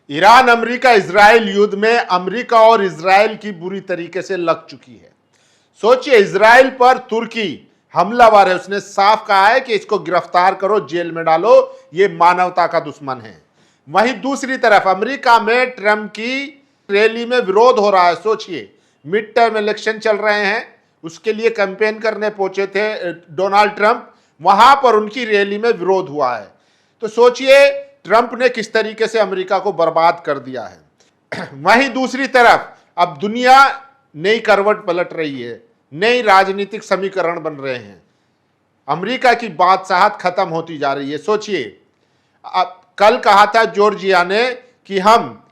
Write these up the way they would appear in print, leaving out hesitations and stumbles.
Iran America Israel युद्ध में America और इजराइल की बुरी तरीके से लग चुकी है। सोचिए, इजराइल पर तुर्की हमलावर है, उसने साफ कहा है कि इसको गिरफ्तार करो, जेल में डालो, ये मानवता का दुश्मन है। वहीं दूसरी तरफ अमेरिका में ट्रंप की रैली में विरोध हो रहा है। सोचिए, मिड टर्म इलेक्शन चल रहे हैं, उसके लिए कैंपेन करने पहुंचे थे डोनाल्ड ट्रंप, वहां पर उनकी रैली में विरोध हुआ है। तो सोचिए ट्रंप ने किस तरीके से अमेरिका को बर्बाद कर दिया है। वहीं दूसरी तरफ अब दुनिया नई करवट पलट रही है, नई राजनीतिक समीकरण बन रहे हैं, अमेरिका की बादशाहत खत्म होती जा रही है। सोचिए, कल कहा था जॉर्जिया ने कि हम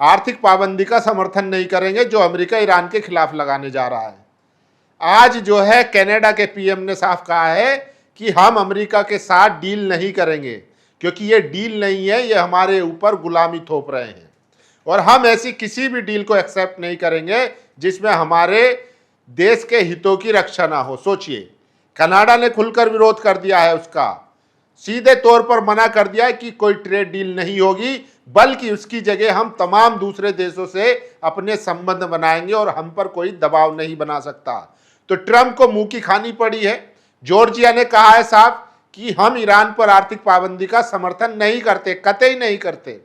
आर्थिक पाबंदी का समर्थन नहीं करेंगे जो अमेरिका ईरान के खिलाफ लगाने जा रहा है। आज जो है कनाडा के पीएम ने साफ कहा है कि हम अमेरिका के साथ डील नहीं करेंगे, क्योंकि ये डील नहीं है, ये हमारे ऊपर गुलामी थोप रहे हैं और हम ऐसी किसी भी डील को एक्सेप्ट नहीं करेंगे जिसमें हमारे देश के हितों की रक्षा ना हो। सोचिए, कनाडा ने खुलकर विरोध कर दिया है, उसका सीधे तौर पर मना कर दिया है कि कोई ट्रेड डील नहीं होगी, बल्कि उसकी जगह हम तमाम दूसरे देशों से अपने संबंध बनाएंगे और हम पर कोई दबाव नहीं बना सकता। तो ट्रंप को मुंह की खानी पड़ी है। जॉर्जिया ने कहा है साफ कि हम ईरान पर आर्थिक पाबंदी का समर्थन नहीं करते, कतई नहीं करते।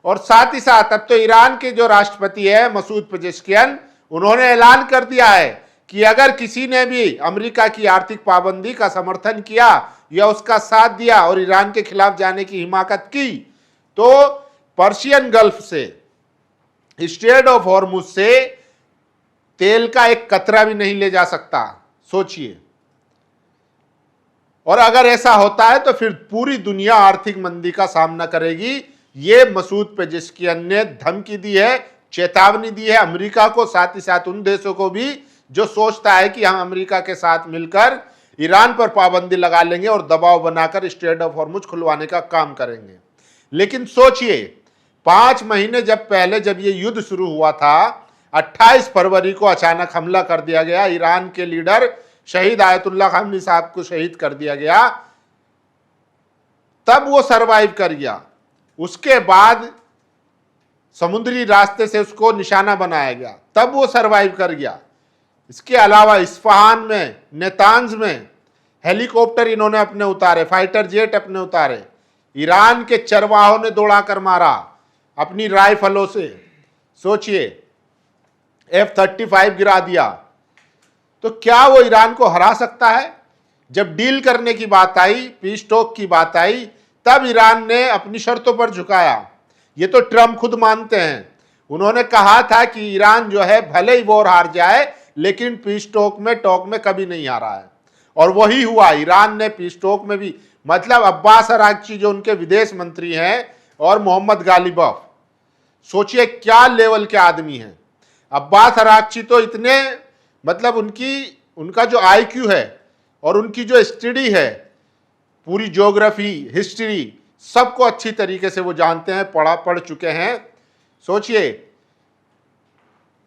और साथ ही साथ अब तो ईरान के जो राष्ट्रपति है मसूद पेजेश्कियान, उन्होंने ऐलान कर दिया है कि अगर किसी ने भी अमेरिका की आर्थिक पाबंदी का समर्थन किया या उसका साथ दिया और ईरान के खिलाफ जाने की हिमाकत की, तो पर्शियन गल्फ से, स्ट्रेट ऑफ हॉर्मुज से तेल का एक कतरा भी नहीं ले जा सकता। सोचिए, और अगर ऐसा होता है तो फिर पूरी दुनिया आर्थिक मंदी का सामना करेगी। ये मसूद पेजेश्कियान ने धमकी दी है, चेतावनी दी है अमेरिका को, साथ ही साथ उन देशों को भी जो सोचता है कि हम अमेरिका के साथ मिलकर ईरान पर पाबंदी लगा लेंगे और दबाव बनाकर स्ट्रेट ऑफ हॉर्मुज खुलवाने का काम करेंगे। लेकिन सोचिए, 5 महीने पहले जब ये युद्ध शुरू हुआ था, 28 फरवरी को अचानक हमला कर दिया गया, ईरान के लीडर शहीद आयतुल्लाह खामेनी साहब को शहीद कर दिया गया, तब वो सरवाइव कर गया। उसके बाद समुद्री रास्ते से उसको निशाना बनाया गया, तब वो सरवाइव कर गया। इसके अलावा इस्फहान में, नेतांज में हेलीकॉप्टर इन्होंने अपने उतारे, फाइटर जेट अपने उतारे, ईरान के चरवाहों ने दौड़ाकर मारा अपनी राइफलों से। सोचिए, F-35 गिरा दिया। तो क्या वो ईरान को हरा सकता है? जब डील करने की बात आई, पीस टॉक की बात आई, तब ईरान ने अपनी शर्तों पर झुकाया। ये तो ट्रंप खुद मानते हैं। उन्होंने कहा था कि ईरान जो है भले ही वॉर हार जाए, लेकिन पीस टॉक में कभी नहीं हारा है, और वही हुआ। ईरान ने पीस टॉक में भी, मतलब अब्बास अरागची जो उनके विदेश मंत्री हैं, और मोहम्मद गालिबफ, सोचिए क्या लेवल के आदमी हैं। अब्बास अरागची तो इतने, मतलब उनका जो IQ है और उनकी जो स्टडी है, पूरी ज्योग्राफी, हिस्ट्री, सबको अच्छी तरीके से वो जानते हैं, पढ़ चुके हैं। सोचिए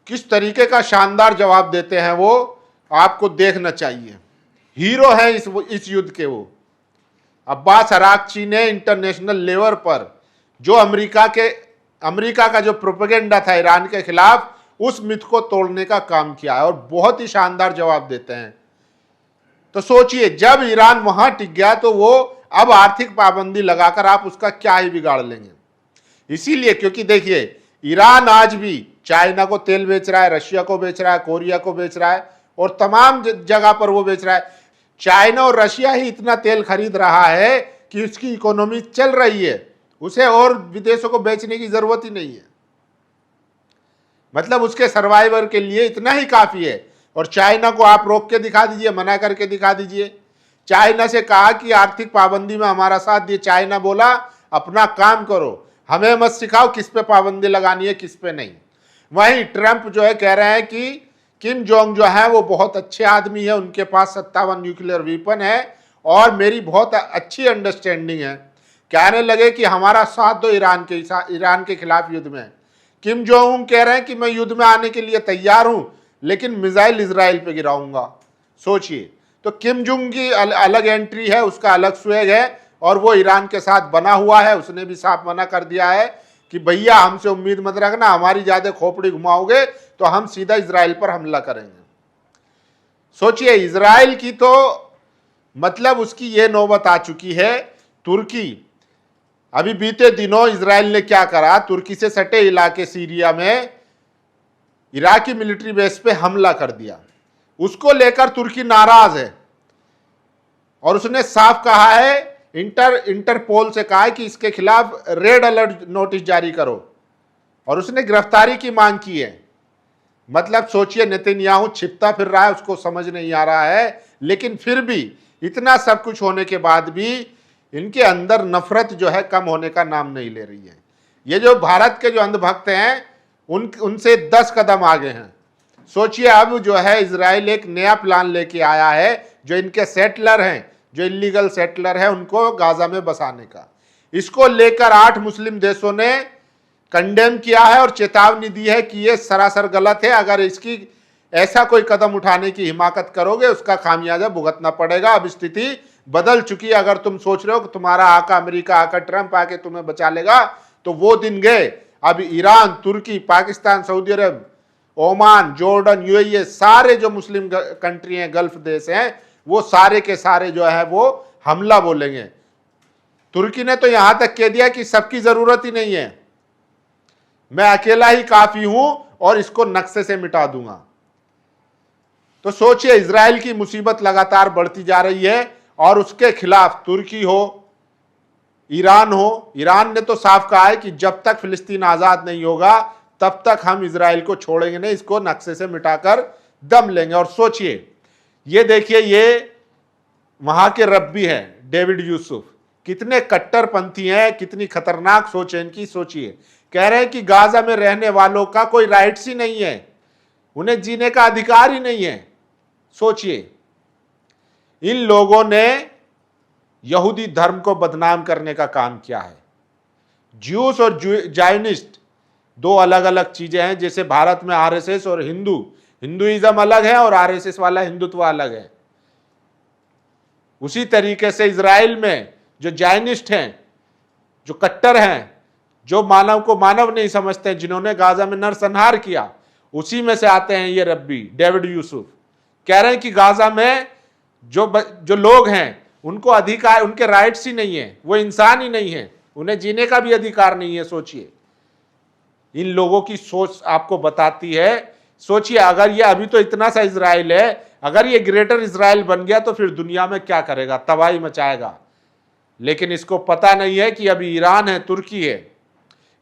किस तरीके का शानदार जवाब देते हैं वो, आपको देखना चाहिए। हीरो है इस युद्ध के वो। अब्बास अरागची ने इंटरनेशनल लेवल पर जो अमेरिका का जो प्रोपेगेंडा था ईरान के खिलाफ, उस मिथ को तोड़ने का काम किया है और बहुत ही शानदार जवाब देते हैं। तो सोचिए, जब ईरान वहां टिक गया तो वो अब आर्थिक पाबंदी लगाकर आप उसका क्या ही बिगाड़ लेंगे। इसीलिए, क्योंकि देखिए, ईरान आज भी चाइना को तेल बेच रहा है, रशिया को बेच रहा है, कोरिया को बेच रहा है, और तमाम जगह पर वो बेच रहा है। चाइना और रशिया ही इतना तेल खरीद रहा है कि उसकी इकोनॉमी चल रही है, उसे और विदेशों को बेचने की जरूरत ही नहीं है। मतलब उसके सर्वाइवर के लिए इतना ही काफी है। और चाइना को आप रोक के दिखा दीजिए, मना करके दिखा दीजिए। चाइना से कहा कि आर्थिक पाबंदी में हमारा साथ दिए, चाइना बोला अपना काम करो, हमें मत सिखाओ किस पे पाबंदी लगानी है, किस पे नहीं। वहीं ट्रंप जो है कह रहे हैं कि किम जोंग जो है वो बहुत अच्छे आदमी है, उनके पास 57 न्यूक्लियर वेपन है और मेरी बहुत अच्छी अंडरस्टैंडिंग है। कहने लगे कि हमारा साथ दो ईरान के खिलाफ युद्ध में। किम जोंग कह रहे हैं कि मैं युद्ध में आने के लिए तैयार हूं, लेकिन मिसाइल इजराइल पे गिराऊंगा। सोचिए, तो किम जोंग की अलग एंट्री है, उसका अलग स्वैग है, और वो ईरान के साथ बना हुआ है। उसने भी साफ मना कर दिया है कि भैया हमसे उम्मीद मत रखना, हमारी ज्यादा खोपड़ी घुमाओगे तो हम सीधा इजराइल पर हमला करेंगे। सोचिए, इजराइल की तो मतलब उसकी ये नौबत आ चुकी है। तुर्की, अभी बीते दिनों इजराइल ने क्या करा, तुर्की से सटे इलाके सीरिया में इराकी मिलिट्री बेस पे हमला कर दिया। उसको लेकर तुर्की नाराज है और उसने साफ कहा है, इंटरपोल से कहा है कि इसके खिलाफ रेड अलर्ट नोटिस जारी करो, और उसने गिरफ्तारी की मांग की है। मतलब सोचिए, नेतन्याहू छिपता फिर रहा है, उसको समझ नहीं आ रहा है, लेकिन फिर भी इतना सब कुछ होने के बाद भी इनके अंदर नफरत जो है कम होने का नाम नहीं ले रही है। ये जो भारत के जो अंधभक्त हैं उनसे 10 कदम आगे हैं। सोचिए, अब जो है इजराइल एक नया प्लान लेके आया है, जो इनके सेटलर हैं, जो इलीगल सेटलर हैं, उनको गाजा में बसाने का। इसको लेकर 8 मुस्लिम देशों ने कंडेम किया है और चेतावनी दी है कि ये सरासर गलत है। अगर इसकी ऐसा कोई कदम उठाने की हिमाकत करोगे, उसका खामियाजा भुगतना पड़ेगा। अब स्थिति बदल चुकी है। अगर तुम सोच रहे हो कि तुम्हारा आका अमेरिका, आका ट्रंप आके तुम्हें बचा लेगा, तो वो दिन गए। अब ईरान, तुर्की, पाकिस्तान, सऊदी अरब, ओमान, जॉर्डन, यूएई, सारे जो मुस्लिम कंट्री हैं, गल्फ देश हैं, वो सारे के सारे जो है वो हमला बोलेंगे। तुर्की ने तो यहां तक कह दिया कि सबकी जरूरत ही नहीं है, मैं अकेला ही काफी हूं और इसको नक्शे से मिटा दूंगा। तो सोचिए, इजराइल की मुसीबत लगातार बढ़ती जा रही है और उसके खिलाफ तुर्की हो, ईरान हो। ईरान ने तो साफ कहा है कि जब तक फिलिस्तीन आजाद नहीं होगा तब तक हम इजराइल को छोड़ेंगे नहीं, इसको नक्शे से मिटाकर दम लेंगे। और सोचिए, ये देखिए, ये वहां के रब्बी हैं डेविड यूसुफ, कितने कट्टरपंथी हैं, कितनी खतरनाक सोच है इनकी। सोचिए, कह रहे हैं कि गाजा में रहने वालों का कोई राइट्स ही नहीं है, उन्हें जीने का अधिकार ही नहीं है। सोचिए, इन लोगों ने यहूदी धर्म को बदनाम करने का काम किया है। ज्यूस और जायनिस्ट दो अलग अलग चीजें हैं। जैसे भारत में आरएसएस और हिंदुइज्म अलग है और आरएसएस वाला हिंदुत्व अलग है, उसी तरीके से इजराइल में जो जायनिस्ट हैं, जो कट्टर हैं, जो मानव को मानव नहीं समझते हैं, जिन्होंने गाजा में नरसंहार किया, उसी में से आते हैं ये रब्बी डेविड यूसुफ। कह रहे हैं कि गाजा में जो लोग हैं उनको अधिकार, उनके राइट्स ही नहीं है, वो इंसान ही नहीं है, उन्हें जीने का भी अधिकार नहीं है। सोचिए, इन लोगों की सोच आपको बताती है। सोचिए, अगर ये अभी तो इतना सा इजराइल है, अगर ये ग्रेटर इजराइल बन गया तो फिर दुनिया में क्या करेगा, तबाही मचाएगा। लेकिन इसको पता नहीं है कि अभी ईरान है, तुर्की है।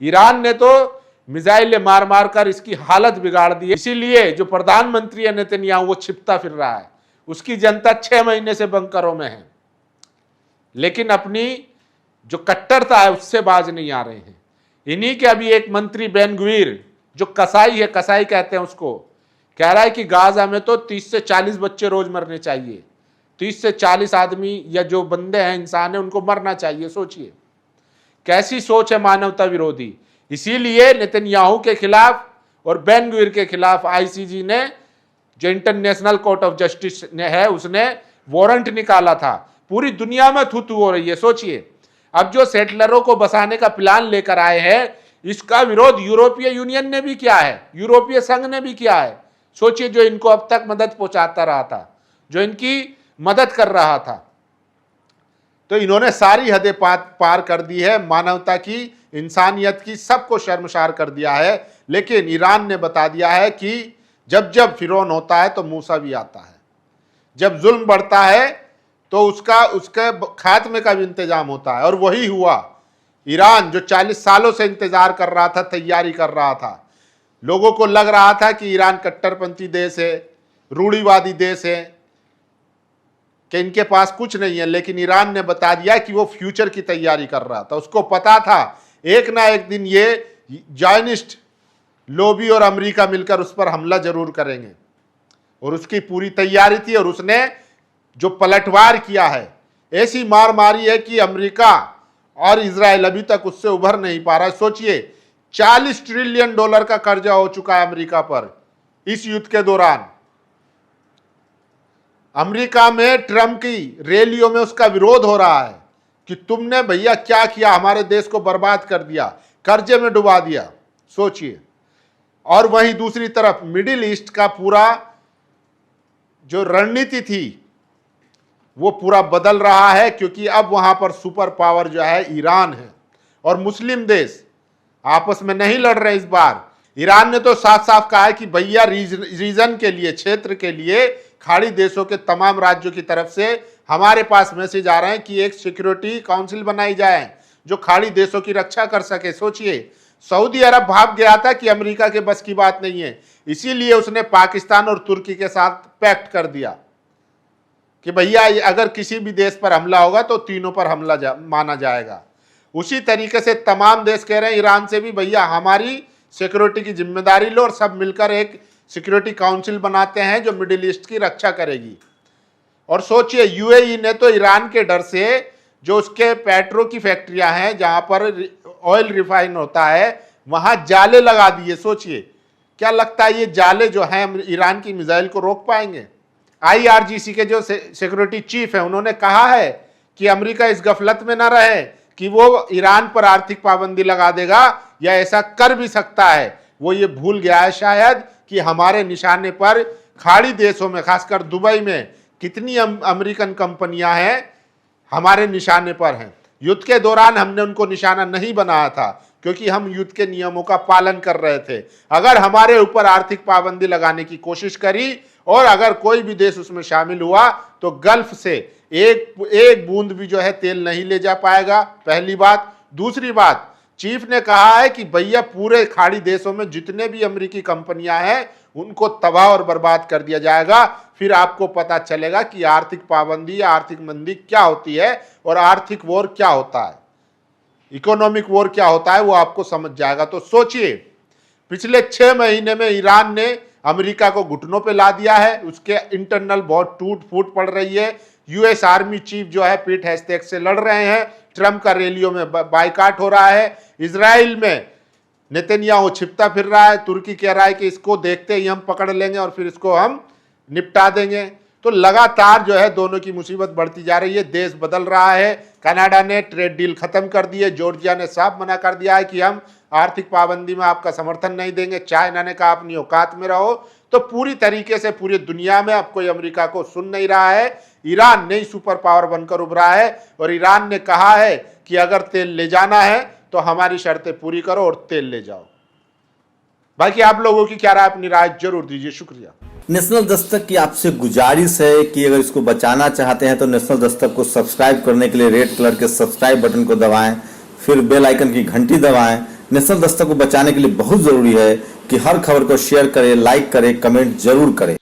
ईरान ने तो मिसाइल मार मार कर इसकी हालत बिगाड़ दी है। इसीलिए जो प्रधानमंत्री है नेतन्याहू, वो छिपता फिर रहा है। उसकी जनता 6 महीने से बंकरों में है, लेकिन अपनी जो कट्टरता है उससे बाज नहीं आ रहे हैं। इन्हीं के अभी एक मंत्री बेन गुवीर, जो कसाई है, कसाई कहते हैं उसको, कह रहा है कि गाजा में तो 30 से 40 बच्चे रोज मरने चाहिए। 30 से 40 आदमी या जो बंदे हैं, इंसान है, उनको मरना चाहिए। सोचिए, कैसी सोच है मानवता विरोधी। इसीलिए नेतन्याहू के खिलाफ और बेन गुवीर के खिलाफ आईसीजी ने, जो इंटरनेशनल कोर्ट ऑफ जस्टिस ने है, उसने वारंट निकाला था। पूरी दुनिया में थू-थू हो रही है। सोचिए, अब जो सेटलरों को बसाने का प्लान लेकर आए हैं, इसका विरोध यूरोपीय यूनियन ने भी किया है, यूरोपीय संघ ने भी किया है। सोचिए, जो इनको अब तक मदद पहुंचाता रहा था, जो इनकी मदद कर रहा था, तो इन्होंने सारी हदें पार कर दी है, मानवता की, इंसानियत की, सबको शर्मसार कर दिया है। लेकिन ईरान ने बता दिया है कि जब जब फिरौन होता है तो मूसा भी आता है। जब जुल्म बढ़ता है तो उसके खात्मे का भी इंतजाम होता है, और वही हुआ। ईरान जो 40 सालों से इंतजार कर रहा था, तैयारी कर रहा था, लोगों को लग रहा था कि ईरान कट्टरपंथी देश है, रूढ़िवादी देश है, कि इनके पास कुछ नहीं है, लेकिन ईरान ने बता दिया कि वो फ्यूचर की तैयारी कर रहा था। उसको पता था एक ना एक दिन ये जायनिस्ट लोबी और अमेरिका मिलकर उस पर हमला जरूर करेंगे, और उसकी पूरी तैयारी थी। और उसने जो पलटवार किया है, ऐसी मार मारी है कि अमेरिका और इजराइल अभी तक उससे उभर नहीं पा रहा। सोचिए, $40 ट्रिलियन का कर्जा हो चुका है अमेरिका पर इस युद्ध के दौरान। अमेरिका में ट्रंप की रैलियों में उसका विरोध हो रहा है कि तुमने भैया क्या किया, हमारे देश को बर्बाद कर दिया। कर्जे में डुबा दिया, सोचिए। और वहीं दूसरी तरफ मिडिल ईस्ट का पूरा जो रणनीति थी वो पूरा बदल रहा है, क्योंकि अब वहां पर सुपर पावर जो है ईरान है और मुस्लिम देश आपस में नहीं लड़ रहे इस बार। ईरान ने तो साफ साफ कहा है कि भैया रीजन के लिए, क्षेत्र के लिए खाड़ी देशों के तमाम राज्यों की तरफ से हमारे पास मैसेज आ रहे हैं कि एक सिक्योरिटी काउंसिल बनाई जाए जो खाड़ी देशों की रक्षा कर सके। सोचिए, सऊदी अरब भाग गया था कि अमेरिका के बस की बात नहीं है, इसीलिए उसने पाकिस्तान और तुर्की के साथ पैक्ट कर दिया कि भैया अगर किसी भी देश पर हमला होगा तो तीनों पर हमला माना जाएगा। उसी तरीके से तमाम देश कह रहे हैं ईरान से भी, भैया हमारी सिक्योरिटी की जिम्मेदारी लो और सब मिलकर एक सिक्योरिटी काउंसिल बनाते हैं जो मिडिल ईस्ट की रक्षा करेगी। और सोचिए, यूएई ने तो ईरान के डर से जो उसके पेट्रो की फैक्ट्रियां हैं जहां पर ऑयल रिफाइन होता है वहां जाले लगा दिए। सोचिए, क्या लगता है ये जाले जो हैं ईरान की मिसाइल को रोक पाएंगे? आईआरजीसी के जो सिक्योरिटी चीफ है उन्होंने कहा है कि अमेरिका इस गफलत में ना रहे कि वो ईरान पर आर्थिक पाबंदी लगा देगा या ऐसा कर भी सकता है। वो ये भूल गया है शायद कि हमारे निशाने पर खाड़ी देशों में, खासकर दुबई में कितनी अमेरिकन कंपनियां हैं हमारे निशाने पर हैं। युद्ध के दौरान हमने उनको निशाना नहीं बनाया था क्योंकि हम युद्ध के नियमों का पालन कर रहे थे। अगर हमारे ऊपर आर्थिक पाबंदी लगाने की कोशिश करी और अगर कोई भी देश उसमें शामिल हुआ तो गल्फ से एक बूंद भी जो है तेल नहीं ले जा पाएगा, पहली बात। दूसरी बात, चीफ ने कहा है कि भैया पूरे खाड़ी देशों में जितने भी अमेरिकी कंपनियां हैं उनको तबाह और बर्बाद कर दिया जाएगा। फिर आपको पता चलेगा कि आर्थिक पाबंदी या आर्थिक मंदी क्या होती है और आर्थिक वॉर क्या होता है, इकोनॉमिक वॉर क्या होता है, वो आपको समझ जाएगा। तो सोचिए, पिछले 6 महीने में ईरान ने अमेरिका को घुटनों पे ला दिया है, उसके इंटरनल बहुत टूट फूट पड़ रही है। यूएस आर्मी चीफ जो है पीठ हैशटैग से लड़ रहे हैं, ट्रंप का रैलियों में बाइकाट हो रहा है। इजराइल में नेतन्याहू छिपता फिर रहा है, तुर्की कह रहा है कि इसको देखते ही हम पकड़ लेंगे और फिर इसको हम निपटा देंगे। तो लगातार जो है दोनों की मुसीबत बढ़ती जा रही है, देश बदल रहा है। कनाडा ने ट्रेड डील खत्म कर दी है, जॉर्जिया ने साफ मना कर दिया है कि हम आर्थिक पाबंदी में आपका समर्थन नहीं देंगे। चाइना ने कहा अपनी औकात में रहो। तो पूरी तरीके से पूरी दुनिया में अब कोई अमेरिका को सुन नहीं रहा है। ईरान नई सुपर पावर बनकर उभरा है और ईरान ने कहा है कि अगर तेल ले जाना है तो हमारी शर्तें पूरी करो और तेल ले जाओ। बाकी आप लोगों की क्या राय, अपनी राय जरूर दीजिए। शुक्रिया। नेशनल दस्तक की आपसे गुजारिश है कि अगर इसको बचाना चाहते हैं तो नेशनल दस्तक को सब्सक्राइब करने के लिए रेड कलर के सब्सक्राइब बटन को दबाएं, फिर बेल आइकन की घंटी दबाएं। नेशनल दस्तक को बचाने के लिए बहुत जरूरी है कि हर खबर को शेयर करें, लाइक करें, कमेंट जरूर करें।